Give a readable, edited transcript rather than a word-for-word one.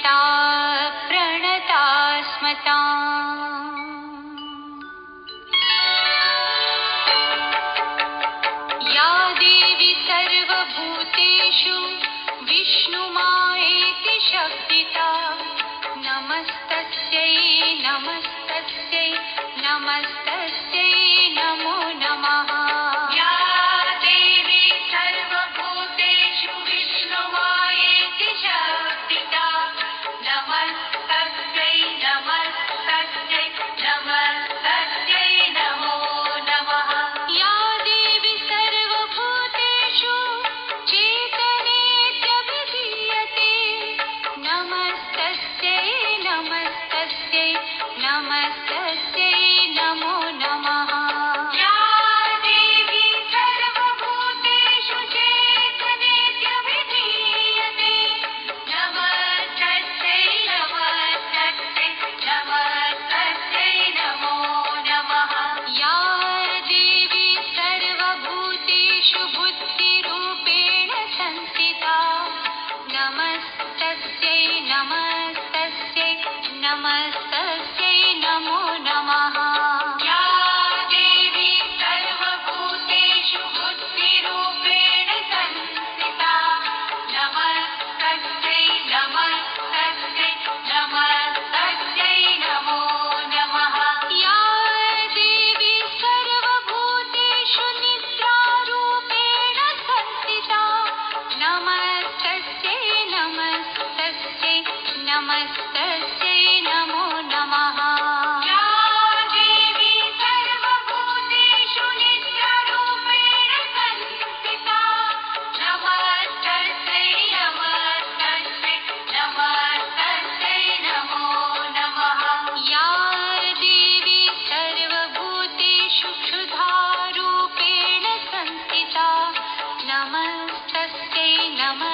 प्रणता प्रणता स्मता या देवी सर्वभूतेषु विष्णुमायेति शक्तिता नमस्तस्यै नमस्तस्यै नमस्तस्यै नमो नमः या देवी सर्वभूतेषु विष्णुमायेति शक्तिता नमस्तस्यै नमस्तस्यै नमस्तस्यै नमो नमः या देवी सर्वभूतेषु चेतनेत्यभिधीयते नमस्तस्यै नमस्तस्यै नमस्तस्यै नमो नमः या देवी सर्वभूतेषु चेतनेत्यभिधीयते नमस्तस्यै नमस्तस्यै नमस्तस्यै नमो नमः या देवी सर्वभूतेषु बुद्धिरूपेण संस्थिता नमस्तस्यै नमस्तस्यै नमस्तस्यै नमो नमः या देवी सर्वभूतेषु बुद्धिरूपेण संस्थिता नमस्तस्यै नमस्तस्यै नमस्तस्यै नमो नमः या देवी सर्वभूतेषु निद्रारूपेण संस्थिता नमस्तस्यै नमस्तस्यै नमस्तस्यै नमो नमः या देवी सर्वभूतेषु निद्रारूपेण संस्थिता नमस्तस्यै नमस्तस्यै नमस्तस्यै नमो नमः या देवी सर्वभूतेषु क्षुधारूपेण संस्थिता नमस्तस्यै नमः